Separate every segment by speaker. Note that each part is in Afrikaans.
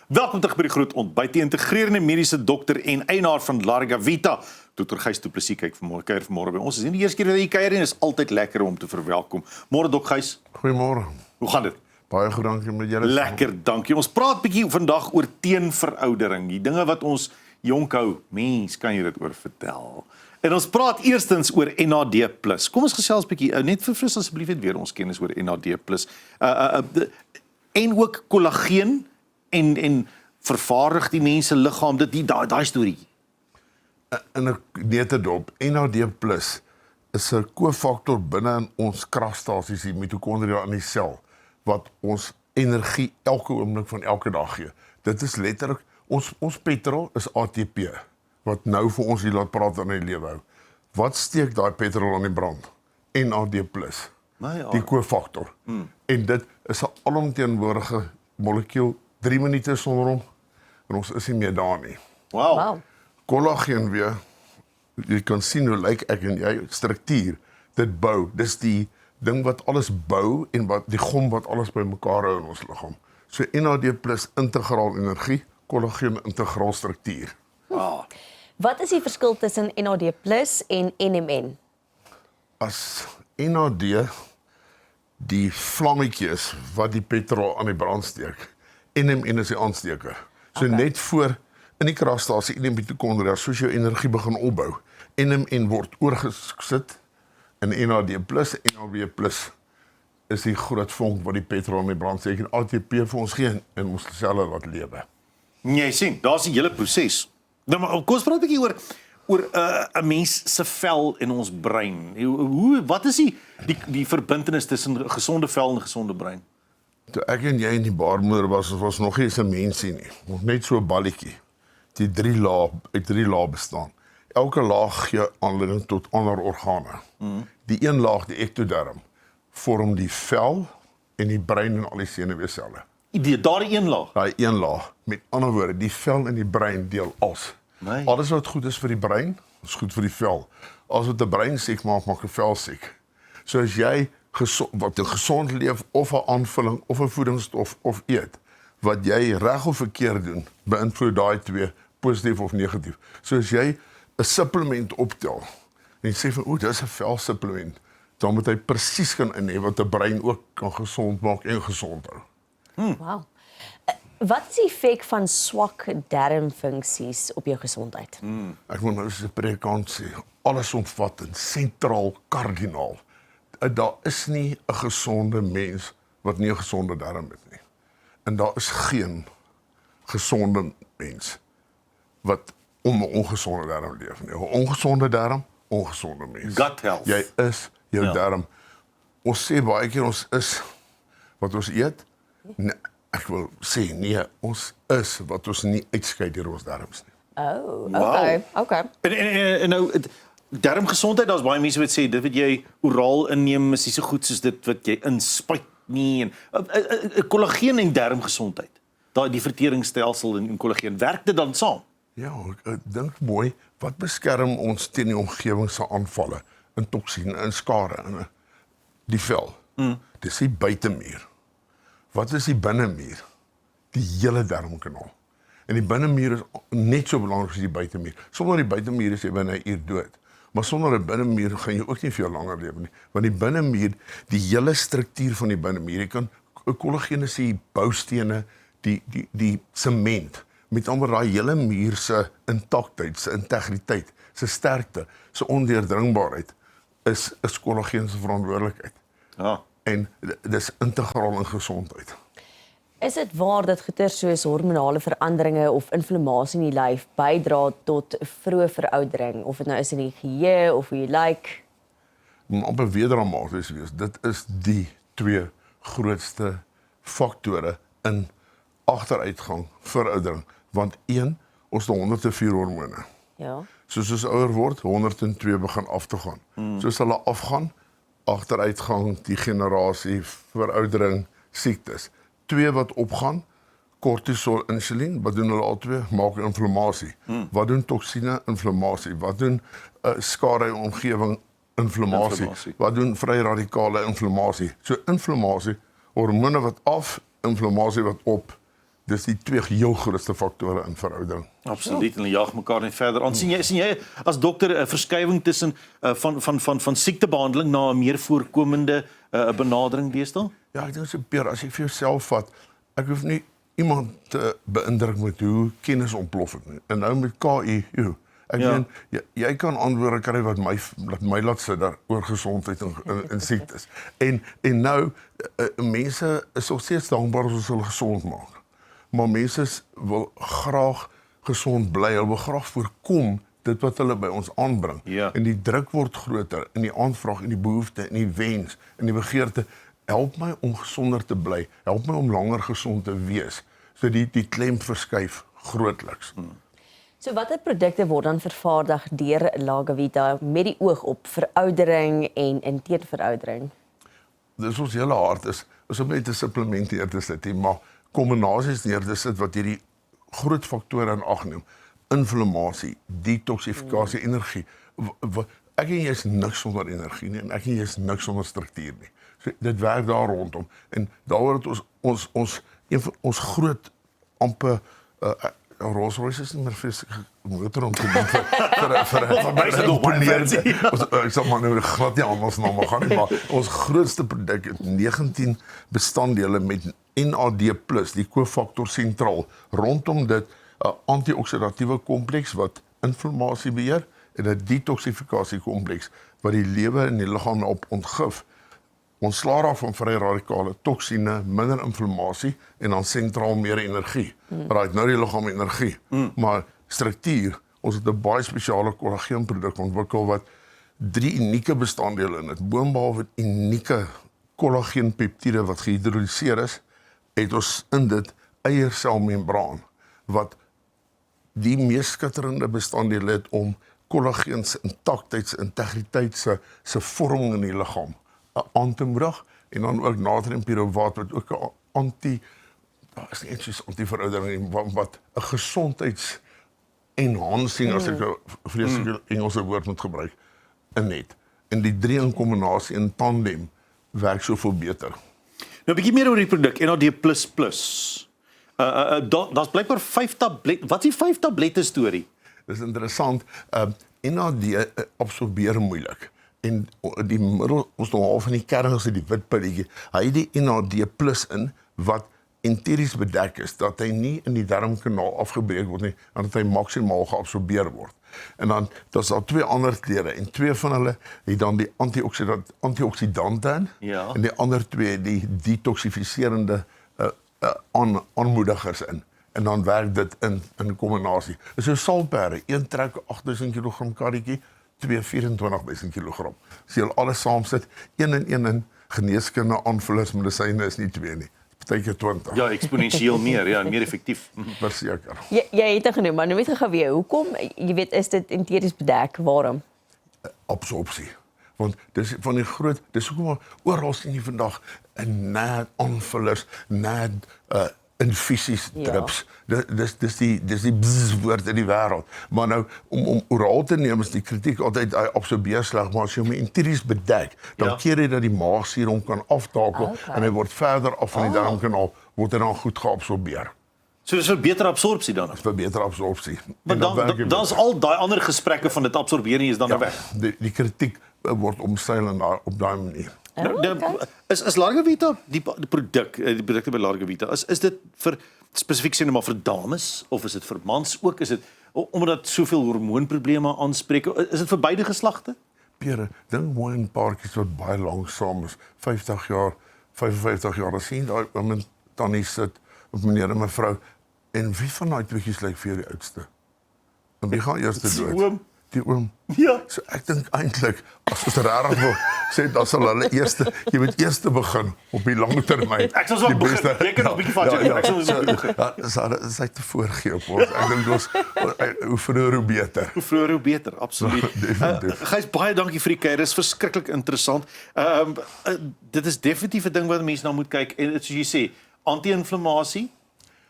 Speaker 1: Welkom terug by die groot ontbyt. Die integrerende mediese dokter en eienaar van Larga Vita, Dr. Gys Du Plessis, kyk kuier vanmôre by ons. Dis nie die eerste keer dat jy kuier nie, is altyd lekker om te verwelkom. Môre Dok Gys.
Speaker 2: Goeiemôre.
Speaker 1: Hoe gaan dit?
Speaker 2: Baie goed, dankie met julle.
Speaker 1: Lekker, dankie. Ons praat bietjie vandag oor teenveroudering, die dinge wat ons jonk hou. Mens, kan jy dit oor vertel? En ons praat eerstens oor NAD+. Kom ons gesels bietjie, net verfris asseblief net weer ons kennis oor NAD+. En ook kollageen en vervaardig die mense liggaam, daai storie.
Speaker 2: In 'n neutedop, NAD+ is 'n kofaktor binne in ons kragstasies, die mitokondria in die sel, wat ons energie elke oomblik van elke dag gee. Dit is letterlik, ons petrol is ATP, wat nou vir ons hier laat praat in die lewe hou. Wat steek daai petrol aan die brand? NAD+, die kofaktor. En dit is 'n alomteenwoordige molekuul, 3 minute sonder hom, en ons is nie meer daar nie.
Speaker 1: Wow.
Speaker 2: Kollageen weer, jy kan sien hoe lyk ek en jy, struktuur, dit bou, dis die ding wat alles bou en wat die gom wat alles bymekaar hou in ons liggaam. So NAD+ integraal energie, kollageen integraal struktuur.
Speaker 3: Wat is die verskil tussen NAD+ en NMN?
Speaker 2: As NAD die vlammetjie is wat die petrol aan die brand steek, NMN is die aansteker. So net voor in die kragstasie in die mitokondria, soos jou energie begin opbou, NMN word oorgesit in NAD+, NAD+ is die groot vonk wat die petrol aan die brand steek en ATP vir ons gee en ons selle laat lewe.
Speaker 1: Jy sien, daar's die hele proses. Nou maar kom ons praat 'n bietjie oor 'n mens se vel en ons brein. Wat is die verbintenis tussen 'n gesonde vel en 'n gesonde brein?
Speaker 2: Toe ek en jy in die baarmoeder was nog nie eens 'n mensie nie. Nog net so 'n balletjie. Die 3 lae bestaan. Elke laag gee aanleiding tot ander organe. Die een laag, die ektoderm, vorm die vel en die brein en al die senuweeselle.
Speaker 1: Daardie een laag.
Speaker 2: Daai een laag, met ander woorde, die vel en die brein deel as.
Speaker 1: Nee.
Speaker 2: Alles wat goed is vir die brein, is goed vir die vel. As wat 'n brein siek maak, maak 'n vel siek. So as jy gesond leef of 'n aanvulling of 'n voedingsstof of eet, wat jy reg of verkeerd doen, beïnvloed daai twee, positief of negatief. So as jy 'n supplement optel en jy sê van dis 'n velsupplement, dan moet hy presies kan in hê wat 'n brein ook kan gesond maak en gesond hou.
Speaker 3: Wow. Wat is die effek van swak darmfunksies op jou gesondheid?
Speaker 2: Ek moet nou soos 'n predikant sê, allesomvattend, sentraal, kardinaal. Daar is nie 'n gesonde mens wat nie 'n gesonde darm het nie. En daar is geen gesonde mens wat om 'n ongesonde darm leef nie. 'n Ongesonde darm, ongesonde mens.
Speaker 1: Gut health.
Speaker 2: Jy is jou darm. Ons sê baie keer ons is wat ons eet. Nee, ek wil sê nee, ons is wat ons nie uitskei deur ons darmes nie.
Speaker 3: Okay.
Speaker 1: En nou darmgesondheid, daar's baie mense wat sê dit wat jy oraal inneem is nie so goed soos dit wat jy inspuit nie en kollageen en darmgesondheid. Daai die verteringsstelsel en kollageen, werk dit dan saam?
Speaker 2: Ja, ek dink mooi, wat beskerm ons teen die omgewing se aanvalle, in toksine, in skade, in die vel. Dis die buitemuur. Wat is die binnemuur? Die hele darmkanaal. En die binnemuur is net so belangrik as die buitemuur. Sonder die buitemuur is jy binne 'n uur dood. Maar sonder 'n binnemuur gaan jy ook nie veel langer leef nie. Want die binnemuur, die hele struktuur van die binnemuur, jy kan kollageen is die boustene, die sement, met ander daai hele muur se intaktheid, se integriteit, se sterkte, se ondeurdringbaarheid is kollageen se verantwoordelikheid.
Speaker 1: Ja.
Speaker 2: En dis integraal in gesondheid.
Speaker 3: Is dit waar dat goeie soos hormonale veranderinge of inflammasie in die lyf bydra tot vroeë veroudering, of dit nou is in die geheue of hoe jy lyk?
Speaker 2: Om amper weer dramaties wees, dit is die 2 grootste faktore in agteruitgang, veroudering, want ons het 104 hormone.
Speaker 3: Ja.
Speaker 2: Soos ons ouer word, 102 begin af te gaan. Soos hulle afgaan, agteruitgang, degenerasie, veroudering, siektes. 2 wat opgaan, kortisol, insulien, wat doen hulle al 2? Maak inflammasie. Wat doen toksine? Inflammasie. Wat doen skade in omgewing? Inflammasie. Wat doen vrye radikale inflammasie? So inflammasie, hormone wat af, inflammasie wat op, dis die twee heel grootste faktore in veroudering.
Speaker 1: Absoluut, en hulle jaag mekaar net verder aan. Sien jy as dokter 'n verskywing tussen van siektebehandeling na 'n meer voorkomende benadering deesdae?
Speaker 2: Ja, ek dink so Peer, as jy vir jouself vat, ek hoef nie iemand te beïndruk met hoe kennis ontplof het nie. En nou met KI, ek meen, jy kan antwoorde kry wat my laat sit daar oor gesondheid en siektes. En nou, mense is nog steeds dankbaar as ons hulle gesond maak. Maar mense wil graag gesond bly, hulle wil graag voorkom dit wat hulle by ons aanbring.
Speaker 1: Ja.
Speaker 2: En die druk word groter, en die aanvraag, en die behoefte, en die wens, en die begeerte, help my om gesonder te bly, help my om langer gesond te wees. So die klem verskuif grootliks.
Speaker 3: So watter produkte word dan vervaardig deur Lagavita met die oog op veroudering en teenveroudering?
Speaker 2: Dis ons hele hart is om net 'n supplement hier te sit, maar kombinasies neer te sit wat hierdie groot faktore in ag neem. Inflammasie, detoxifikasie, energie. Ek en jy is niks sonder energie nie, en ek en jy is niks sonder struktuur nie. So dit werk daar rondom. En daaroor het een van ons groot amper Rolls-Royce is nie meer vreeslik motor om te doen vir
Speaker 1: my is dit nog baie fancy.
Speaker 2: Ek sal maar nou glad nie anders na maar gaan nie, maar ons grootste produk het 19 bestanddele met NAD+, die kofaktor sentraal. Rondom dit 'n antioksidatiewe kompleks wat inflammasie beheer en 'n detoksifikasie kompleks wat die lewe en die liggaam op ontgif. Ontslaa raak van vrye radikale, toksine, minder inflammasie en dan sentraal meer energie. Right, nou die liggaam energie. Maar struktuur, ons het 'n baie spesiale kollageenproduk ontwikkel wat 3 unieke bestanddele in het. Boonbehalwe unieke kollageenpeptiede wat gehidroliseer is, het ons in dit eierselmembraan wat die mees skitterende bestanddele het om kollageen se intaktheid, integriteit se vorming in die liggaam aan te moedig, en dan ook natriumpyruvaat wat ook 'n is nie iets anti-veroudering, wat 'n gesondheids-enhancing, as ek 'n vreeslike Engelse woord moet gebruik, in het. En die 3 in kombinasie in tandem werk soveel beter.
Speaker 1: Nou 'n bietjie meer oor die produk NAD++. Daar's blykbaar 5 tablette. Wat is die 5 tablette storie?
Speaker 2: Dis interessant. NAD absorbeer moeilik. En die middel, ons nou half in die kern is die wit pilletjie. Hy het die NAD+ in wat enterisch bedek is, dat hy nie in die darmkanaal afgebreek word nie, en dat hy maksimaal geabsorbeer word. En dan, daar's daar 2 ander kleure, en 2 van hulle het dan die antioksidante in, en die ander 2 die detoxifiserende aanmoedigers in. En dan werk dit in kombinasie. Dis so salperde, 1 trek 8000 kg karretjie, 2 24.000 kg. As jy alles saam sit, 1 en 1 in geneeskunde, aanvullers, medisyne is nie 2 nie. Partykeer 20.
Speaker 1: Ja, eksponensieel meer, ja, meer effektief.
Speaker 2: Verseker.
Speaker 3: Jy het dit genoem, maar nou weet gou weer, hoekom, jy weet, is dit enterisch bedek? Waarom?
Speaker 2: Absorpsie. Want dis van die groot, dis hoekom oral sien jy vandag 'n NAD aanvullers, NAD infusies drips. Dis die bzz woord in die wêreld. Maar nou om oraal te neem is die kritiek altyd hy absorbeer sleg, maar as jy hom enterisch bedek, dan keer jy dat die maagsuur hom kan aftakel en hy word verder af van die darmkanaal, word hy dan goed geabsorbeer.
Speaker 1: So dis vir beter absorpsie dan.
Speaker 2: Vir beter absorpsie.
Speaker 1: Maar dan is al daai ander gesprekke van dit absorbeer nie is dan weg.
Speaker 2: Die kritiek word omseil op daai manier.
Speaker 1: Is Lagavita die produkte by Lagavita, is dit vir spesifiek sê nou maar vir dames of is dit vir mans ook? Is dit omdat soveel hormoonprobleme aanspreek? Is dit vir beide geslagte?
Speaker 2: Pere, dink mooi in paartjies wat baie lank saam is, 50 jaar, 55 jaar, dan sien daai oom tannie sit, of meneer en mevrou, en wie van daai tweeetjies lyk vir die oudste? En wie gaan eers dood? Die oom.
Speaker 1: Ja.
Speaker 2: So ek dink eintlik, as ons regtig wil sê, dan sal hulle jy moet eers begin op die lang termyn.
Speaker 1: Ek sal so begin, reken nog 'n bietjie vas. Ek sal so begin.
Speaker 2: Ja, sy te voorgee op ons. Ek dink ons hoe vroeër hoe beter.
Speaker 1: Hoe vroeër hoe beter, absoluut. Gys, baie dankie vir die kuier, dis verskriklik interessant. Dit is definitief 'n ding wat mense na moet kyk, en soos jy sê, anti-inflammasie,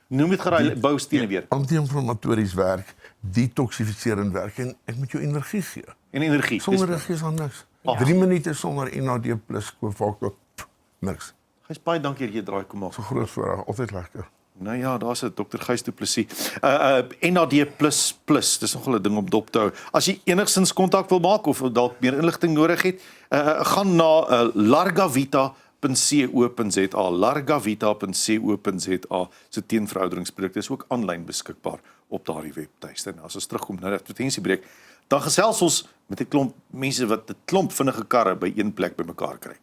Speaker 1: noem dit geraai boustene weer.
Speaker 2: Anti-inflammatories werk, detoxifiserend werk, en ek moet jou energie gee.
Speaker 1: En energie.
Speaker 2: Sonder energie is daar niks. 3 minute sonder NAD+ kofaktor, niks.
Speaker 1: Gys, baie dankie dat jy draai kom maak.
Speaker 2: So groot voorreg, altyd lekker.
Speaker 1: Nou ja, daar's 'n Dr. Gys Du Plessis. NAD++, dis nogal 'n ding om dop te hou. As jy enigstens kontak wil maak of dalk meer inligting nodig het, gaan na largavita.co.za, largavita.co.za se teenverouderingsprodukte is ook aanlyn beskikbaar op daardie webtuiste. Nou as ons terugkom na die advertensiebreek, dan gesels ons met 'n klomp mense wat 'n klomp vinnige karre by een plek bymekaar kry.